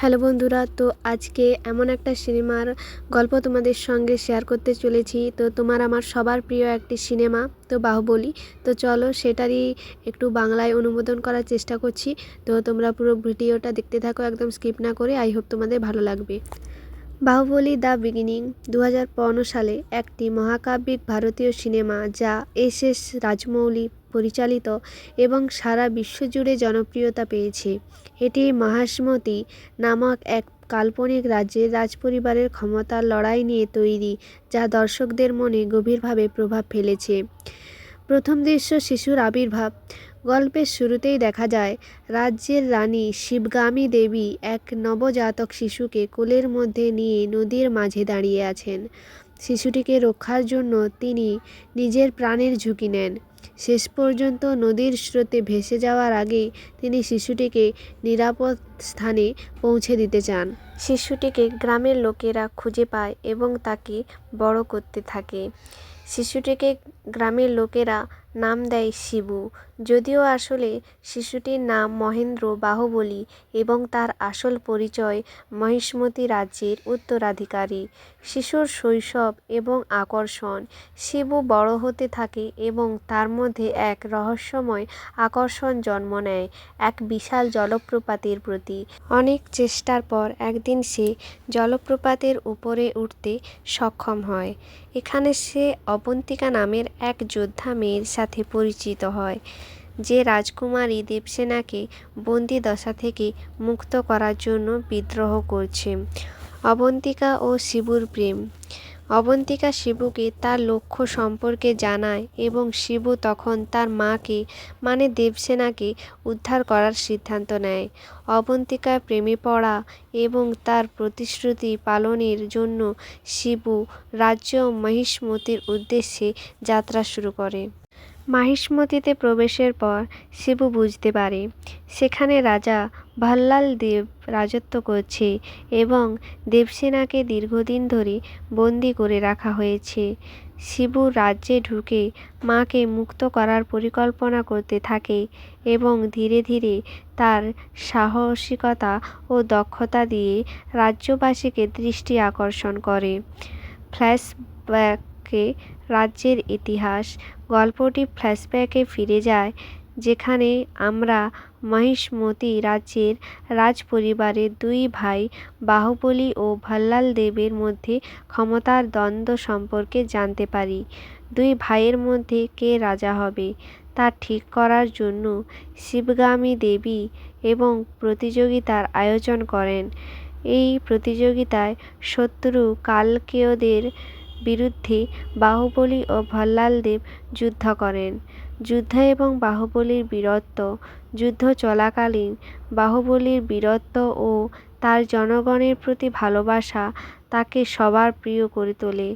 Hello বন্ধুরা, তো আজকে এমন একটা সিনেমার গল্প তোমাদের সঙ্গে শেয়ার করতে চলেছি। তো তোমার আমার সবার প্রিয় একটি সিনেমা, তো বাহুবলী। তো চলো সেটারই একটু বাংলায় অনুবাদ করার চেষ্টা করছি। তো তোমরা পুরো ভিডিওটা দেখতে থাকো, একদম স্কিপ না করে। আই হোপ তোমাদের ভালো লাগবে। বাহুবলী দ্য বিগিনিং 2015 সালে একটি মহাকাব্যিক ভারতীয় সিনেমা, যা এস রাজমৌলি পরিচালিত এবং সারা বিশ্বজুড়ে জনপ্রিয়তা পেয়েছে। এটি মহাসমতি নামক এক কাল্পনিক রাজ্যের রাজপরিবারের ক্ষমতার লড়াই নিয়ে তৈরি, যা দর্শকদের মনে গভীরভাবে প্রভাব ফেলেছে। প্রথম দৃশ্য, শিশুর আবির্ভাব। গল্পের শুরুতেই দেখা যায় রাজ্যের রানী শিবগামী দেবী এক নবজাতক শিশুকে কোলের মধ্যে নিয়ে নদীর মাঝে দাঁড়িয়ে আছেন। শিশুটিকে রক্ষার জন্য তিনি নিজের প্রাণের ঝুঁকি নেন। শেষ পর্যন্ত নদীর স্রোতে ভেসে যাওয়ার আগেই তিনি শিশুটিকে নিরাপদ স্থানে পৌঁছে দিতে চান। শিশুটিকে গ্রামের লোকেরা খুঁজে পায় এবং তাকে বড় করতে থাকে। শিশুটিকে গ্রামের লোকেরা নাম দেয় শিবু, যদিও আসলে শিশুটির নাম মহেন্দ্র বাহুবলী এবং তার আসল পরিচয় মহিষ্মতি রাজ্যের উত্তরাধিকারী। শিশুর শৈশব এবং আকর্ষণ। শিবু বড় হতে থাকে এবং তার মধ্যে এক রহস্যময় আকর্ষণ জন্ম নেয় এক বিশাল জলপ্রপাতের প্রতি। অনেক চেষ্টার পর একদিন সে জলপ্রপাতের উপরে উঠতে সক্ষম হয়। এখানে সে অবন্তিকা নামের এক যোদ্ধা মেয়ের সাথে পরিচিত হয়, যে রাজকুমারী দেবসেনাকে বন্দি দশা থেকে মুক্ত করার জন্য বিদ্রোহ করছে। অবন্তিকা ও শিবুর প্রেম। অবন্তিকা শিবুকে তার লক্ষ্য সম্পর্কে জানায় এবং শিবু তখন তার মাকে মানে দেবসেনাকে উদ্ধার করার সিদ্ধান্ত নেয়। অবন্তিকার প্রেমে পড়া এবং তার প্রতিশ্রুতি পালনের জন্য শিবু রাজ্য মহিষ্মতির উদ্দেশ্যে যাত্রা শুরু করে। মাহিষ্মতিতে প্রবেশের পর শিবু বুঝতে পারে সেখানে রাজা ভল্লাল দেব রাজত্ব করছে এবং দেবসেনাকে দীর্ঘদিন ধরে বন্দি করে রাখা হয়েছে। শিবু রাজ্যে ঢুকে মাকে মুক্ত করার পরিকল্পনা করতে থাকে এবং ধীরে ধীরে তার সাহসিকতা ও দক্ষতা দিয়ে রাজ্যবাসীকে দৃষ্টি আকর্ষণ করে। ফ্ল্যাশব্যাকে রাজ্যের ইতিহাস। গল্পটি ফ্ল্যাশব্যাকে ফিরে যায়, যেখানে আমরা মহিষ্মতি রাজ্যের রাজপরিবারের দুই ভাই বাহুবলী ও ভল্লাল দেবের মধ্যে ক্ষমতার দ্বন্দ্ব সম্পর্কে জানতে পারি। দুই ভাইয়ের মধ্যে কে রাজা হবে তা ঠিক করার জন্য শিবগামী দেবী এবং প্রতিযোগিতার আয়োজন করেন। এই প্রতিযোগিতায় শত্রু কালকেয়দের বিরুদ্ধে বাহুবলী ও ভল্লাল দেব যুদ্ধ করেন। যুদ্ধ এবং বাহুবলীর বীরত্ব। যুদ্ধ চলাকালীন বাহুবলীর বীরত্ব ও তার জনগণের প্রতি ভালোবাসা তাকে সবার প্রিয় করে তোলে।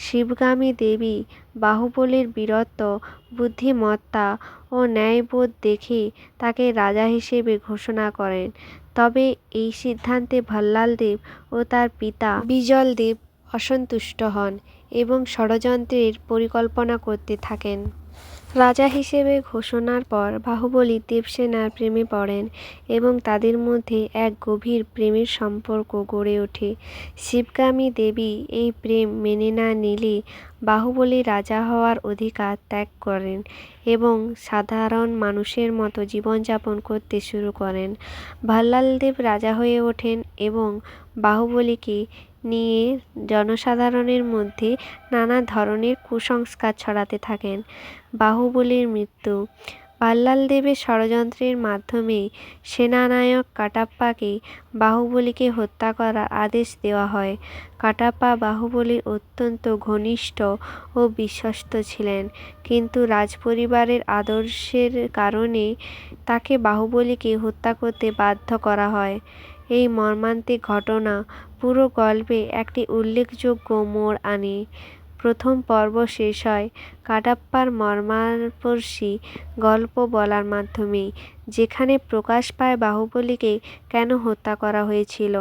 শিবগামী দেবী বাহুবলীর বীরত্ব, বুদ্ধিমত্তা ও ন্যায়বোধ দেখে তাকে রাজা হিসেবে ঘোষণা করেন। তবে এই সিদ্ধান্তে ভল্লাল দেব ও তার পিতা বিজল দেব অসন্তুষ্ট হন এবং ষড়যন্ত্রের পরিকল্পনা করতে থাকেন। রাজা হিসেবে ঘোষণার পর বাহুবলী দেবসেনার প্রেমে পড়েন এবং তাদের মধ্যে এক গভীর প্রেমের সম্পর্ক গড়ে ওঠে। শিবগামী দেবী এই প্রেম মেনে না নিলে বাহুবলী রাজা হওয়ার অধিকার ত্যাগ করেন এবং সাধারণ মানুষের মতো জীবনযাপন করতে শুরু করেন। ভল্লাল দেব রাজা হয়ে ওঠেন এবং বাহুবলীকে নিয়ে জনসাধারণের মধ্যে নানা ধরনের কুসংস্কার ছড়াতে থাকেন। বাহুবলীর মৃত্যু। ভল্লাল দেবের ষড়যন্ত্রের মাধ্যমে সেনানায়ক কাটাপ্পাকে বাহুবলীকে হত্যা করার আদেশ দেওয়া হয়। কাটাপ্পা বাহুবলীর অত্যন্ত ঘনিষ্ঠ ও বিশ্বস্ত ছিলেন, কিন্তু রাজপরিবারের আদর্শের কারণে তাকে বাহুবলীকে হত্যা করতে বাধ্য করা হয়। এই মর্মান্তিক ঘটনা পুরো গল্পে একটি উল্লেখযোগ্য মোড় আনে। প্রথম পর্ব শেষ হয় কাটাপ্পার মর্মস্পর্শী গল্প বলার মাধ্যমে, যেখানে প্রকাশ পায় বাহুবলীকে কেন হত্যা করা হয়েছিল।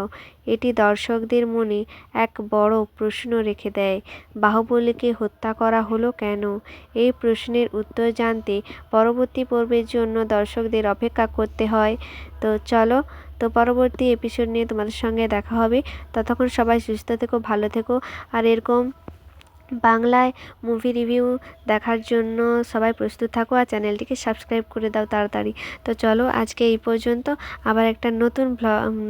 এটি দর্শকদের মনে এক বড় প্রশ্ন রেখে দেয়, বাহুবলীকে হত্যা করা হলো কেন? এই প্রশ্নের উত্তর জানতে পরবর্তী পর্বের জন্য দর্শকদের অপেক্ষা করতে হয়। তো চলো, তো তো পরবর্তী এপিসোড নিয়ে তোমাদের সঙ্গে দেখা হবে। ততক্ষণ সবাই সুস্থ থেকো, ভালো থেকো। আর এরকম বাংলায় মুভি রিভিউ দেখার জন্য সবাই প্রস্তুত থাকো, আর চ্যানেলটিকে সাবস্ক্রাইব করে দাও তাড়াতাড়ি। তো চলো আজকে এই পর্যন্ত, আবার একটা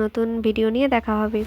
নতুন ভিডিও নিয়ে দেখা হবে।